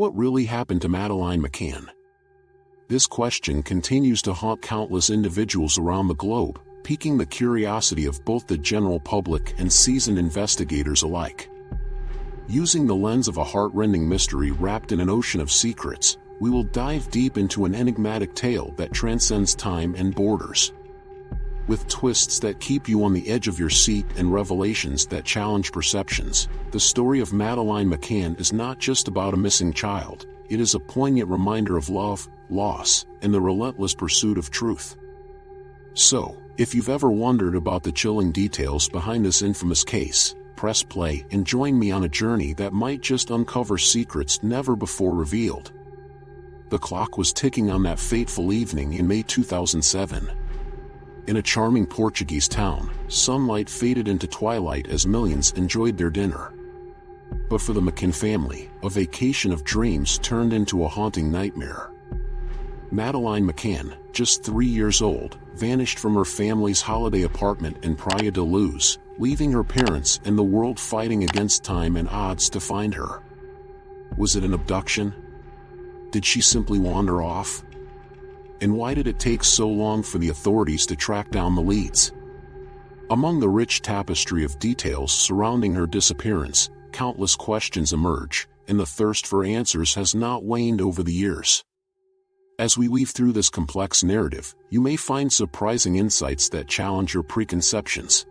What really happened to Madeleine McCann? This question continues to haunt countless individuals around the globe, piquing the curiosity of both the general public and seasoned investigators alike. Using the lens of a heart-rending mystery wrapped in an ocean of secrets, we will dive deep into an enigmatic tale that transcends time and borders. With twists that keep you on the edge of your seat and revelations that challenge perceptions, the story of Madeleine McCann is not just about a missing child. It is a poignant reminder of love, loss, and the relentless pursuit of truth. So, if you've ever wondered about the chilling details behind this infamous case, press play and join me on a journey that might just uncover secrets never before revealed. The clock was ticking on that fateful evening in May 2007. In a charming Portuguese town, sunlight faded into twilight as millions enjoyed their dinner. But for the McCann family, a vacation of dreams turned into a haunting nightmare. Madeleine McCann, just 3 years old, vanished from her family's holiday apartment in Praia da Luz, leaving her parents and the world fighting against time and odds to find her. Was it an abduction? Did she simply wander off? And why did it take so long for the authorities to track down the leads? Among the rich tapestry of details surrounding her disappearance, countless questions emerge, and the thirst for answers has not waned over the years. As we weave through this complex narrative, you may find surprising insights that challenge your preconceptions.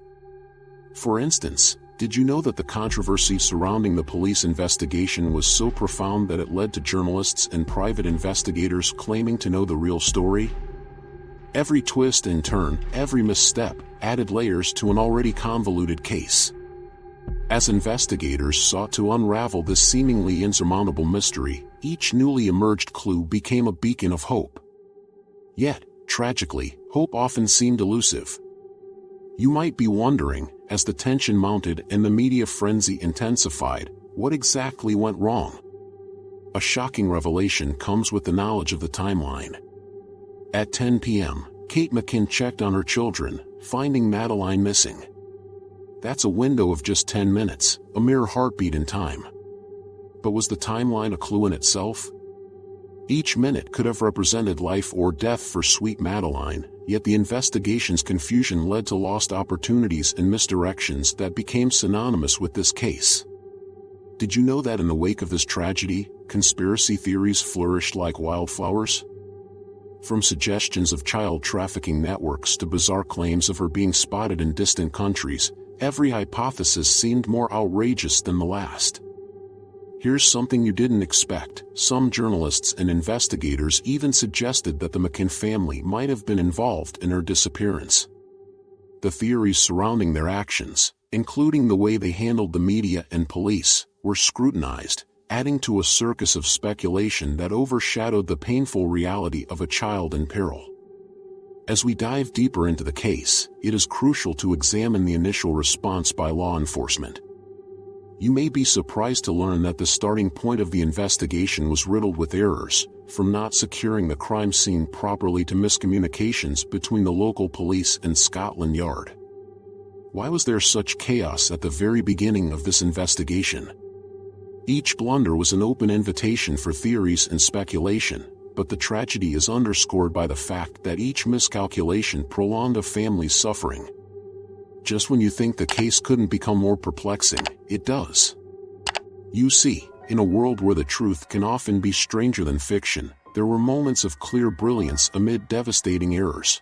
For instance, did you know that the controversy surrounding the police investigation was so profound that it led to journalists and private investigators claiming to know the real story? Every twist and turn, every misstep, added layers to an already convoluted case. As investigators sought to unravel this seemingly insurmountable mystery, each newly emerged clue became a beacon of hope. Yet, tragically, hope often seemed elusive. You might be wondering, as the tension mounted and the media frenzy intensified, what exactly went wrong? A shocking revelation comes with the knowledge of the timeline. At 10 p.m., Kate McCann checked on her children, finding Madeleine missing. That's a window of just 10 minutes, a mere heartbeat in time. But was the timeline a clue in itself? Each minute could have represented life or death for sweet Madeleine, yet the investigation's confusion led to lost opportunities and misdirections that became synonymous with this case. Did you know that in the wake of this tragedy, conspiracy theories flourished like wildflowers? From suggestions of child trafficking networks to bizarre claims of her being spotted in distant countries, every hypothesis seemed more outrageous than the last. Here's something you didn't expect. Some journalists and investigators even suggested that the McCann family might have been involved in her disappearance. The theories surrounding their actions, including the way they handled the media and police, were scrutinized, adding to a circus of speculation that overshadowed the painful reality of a child in peril. As we dive deeper into the case, it is crucial to examine the initial response by law enforcement. You may be surprised to learn that the starting point of the investigation was riddled with errors, from not securing the crime scene properly to miscommunications between the local police and Scotland Yard. Why was there such chaos at the very beginning of this investigation? Each blunder was an open invitation for theories and speculation, but the tragedy is underscored by the fact that each miscalculation prolonged a family's suffering. Just when you think the case couldn't become more perplexing, it does. You see, in a world where the truth can often be stranger than fiction, there were moments of clear brilliance amid devastating errors.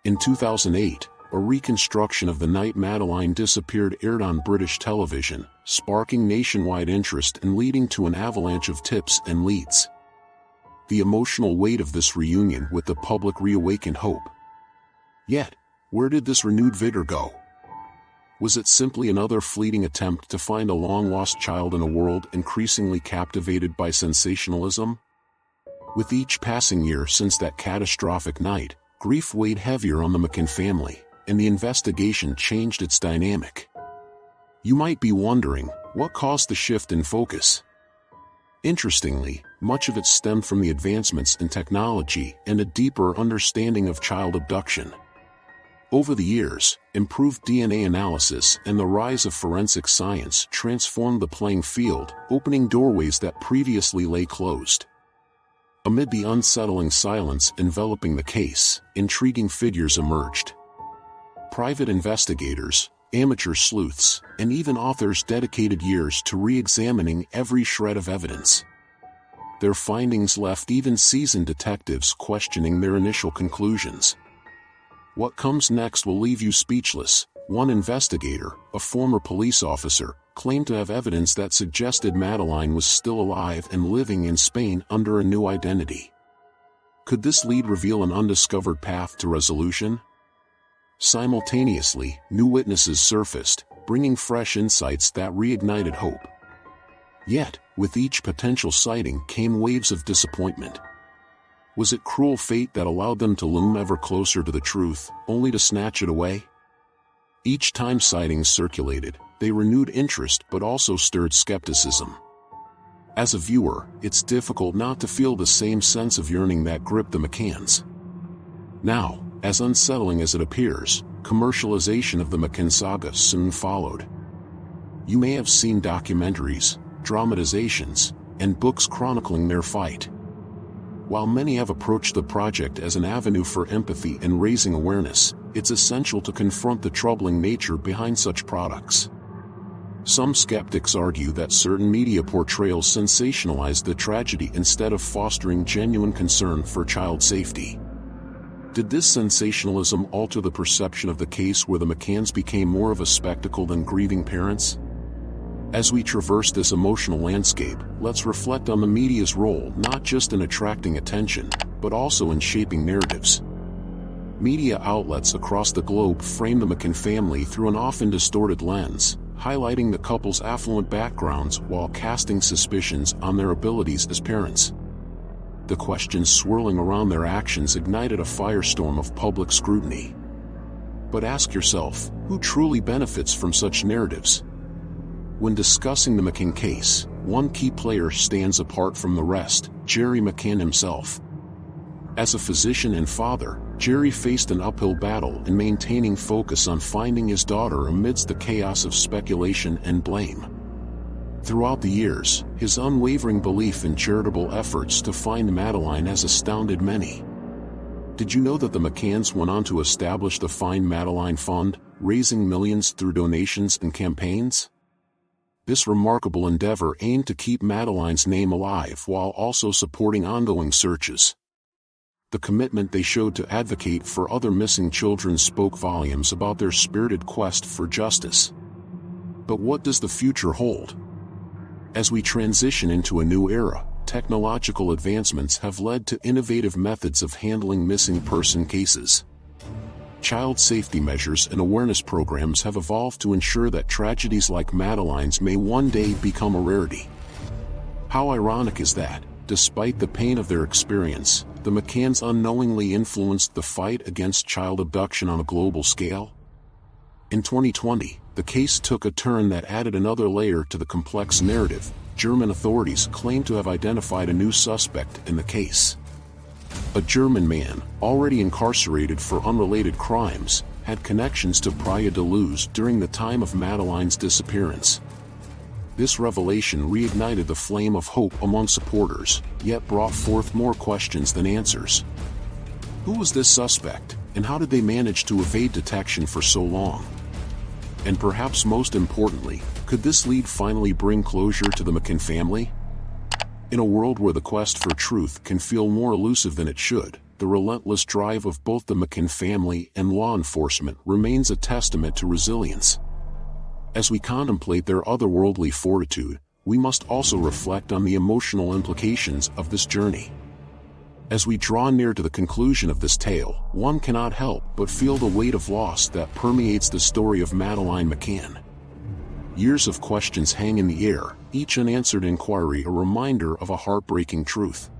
In 2008, a reconstruction of the night Madeleine disappeared aired on British television, sparking nationwide interest and leading to an avalanche of tips and leads. The emotional weight of this reunion with the public reawakened hope. Yet, where did this renewed vigor go? Was it simply another fleeting attempt to find a long-lost child in a world increasingly captivated by sensationalism? With each passing year since that catastrophic night, grief weighed heavier on the McCann family, and the investigation changed its dynamic. You might be wondering, what caused the shift in focus? Interestingly, much of it stemmed from the advancements in technology and a deeper understanding of child abduction. Over the years, improved DNA analysis and the rise of forensic science transformed the playing field, opening doorways that previously lay closed. Amid the unsettling silence enveloping the case, intriguing figures emerged. Private investigators, amateur sleuths, and even authors dedicated years to re-examining every shred of evidence. Their findings left even seasoned detectives questioning their initial conclusions. What comes next will leave you speechless. One investigator, a former police officer, claimed to have evidence that suggested Madeleine was still alive and living in Spain under a new identity. Could this lead reveal an undiscovered path to resolution? Simultaneously, new witnesses surfaced, bringing fresh insights that reignited hope. Yet, with each potential sighting came waves of disappointment. Was it cruel fate that allowed them to loom ever closer to the truth, only to snatch it away? Each time sightings circulated, they renewed interest but also stirred skepticism. As a viewer, it's difficult not to feel the same sense of yearning that gripped the McCanns. Now, as unsettling as it appears, commercialization of the McCann saga soon followed. You may have seen documentaries, dramatizations, and books chronicling their fight. While many have approached the project as an avenue for empathy and raising awareness, it's essential to confront the troubling nature behind such products. Some skeptics argue that certain media portrayals sensationalize the tragedy instead of fostering genuine concern for child safety. Did this sensationalism alter the perception of the case where the McCanns became more of a spectacle than grieving parents? As we traverse this emotional landscape, let's reflect on the media's role not just in attracting attention, but also in shaping narratives. Media outlets across the globe frame the McCann family through an often distorted lens, highlighting the couple's affluent backgrounds while casting suspicions on their abilities as parents. The questions swirling around their actions ignited a firestorm of public scrutiny. But ask yourself, who truly benefits from such narratives? When discussing the McCann case, one key player stands apart from the rest: Jerry McCann himself. As a physician and father, Jerry faced an uphill battle in maintaining focus on finding his daughter amidst the chaos of speculation and blame. Throughout the years, his unwavering belief in charitable efforts to find Madeleine has astounded many. Did you know that the McCanns went on to establish the Find Madeleine Fund, raising millions through donations and campaigns? This remarkable endeavor aimed to keep Madeleine's name alive while also supporting ongoing searches. The commitment they showed to advocate for other missing children spoke volumes about their spirited quest for justice. But what does the future hold? As we transition into a new era, technological advancements have led to innovative methods of handling missing person cases. Child safety measures and awareness programs have evolved to ensure that tragedies like Madeleine's may one day become a rarity. How ironic is that, despite the pain of their experience, the McCanns unknowingly influenced the fight against child abduction on a global scale? In 2020, the case took a turn that added another layer to the complex narrative. German authorities claim to have identified a new suspect in the case. A German man, already incarcerated for unrelated crimes, had connections to Praia de Luz during the time of Madeleine's disappearance. This revelation reignited the flame of hope among supporters, yet brought forth more questions than answers. Who was this suspect, and how did they manage to evade detection for so long? And perhaps most importantly, could this lead finally bring closure to the McCann family? In a world where the quest for truth can feel more elusive than it should, the relentless drive of both the McCann family and law enforcement remains a testament to resilience. As we contemplate their otherworldly fortitude, we must also reflect on the emotional implications of this journey. As we draw near to the conclusion of this tale, one cannot help but feel the weight of loss that permeates the story of Madeleine McCann. Years of questions hang in the air, each unanswered inquiry a reminder of a heartbreaking truth.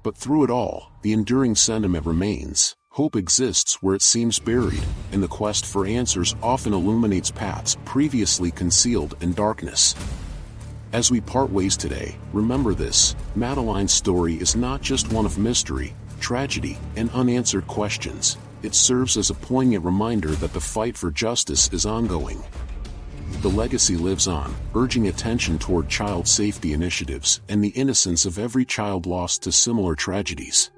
But through it all, the enduring sentiment remains: hope exists where it seems buried, and the quest for answers often illuminates paths previously concealed in darkness. As we part ways today, remember this: Madeleine's story is not just one of mystery, tragedy, and unanswered questions. it serves as a poignant reminder that the fight for justice is ongoing. The legacy lives on, urging attention toward child safety initiatives and the innocence of every child lost to similar tragedies.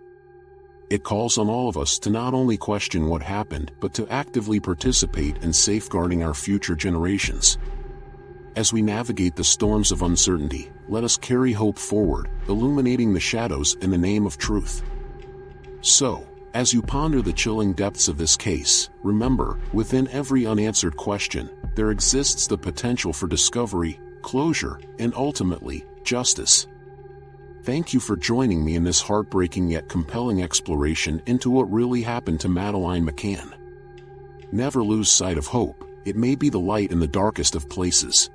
It calls on all of us to not only question what happened, but to actively participate in safeguarding our future generations. As we navigate the storms of uncertainty, let us carry hope forward, illuminating the shadows in the name of truth. So, as you ponder the chilling depths of this case, remember, within every unanswered question, there exists the potential for discovery, closure, and ultimately, justice. Thank you for joining me in this heartbreaking yet compelling exploration into what really happened to Madeleine McCann. Never lose sight of hope. It may be the light in the darkest of places.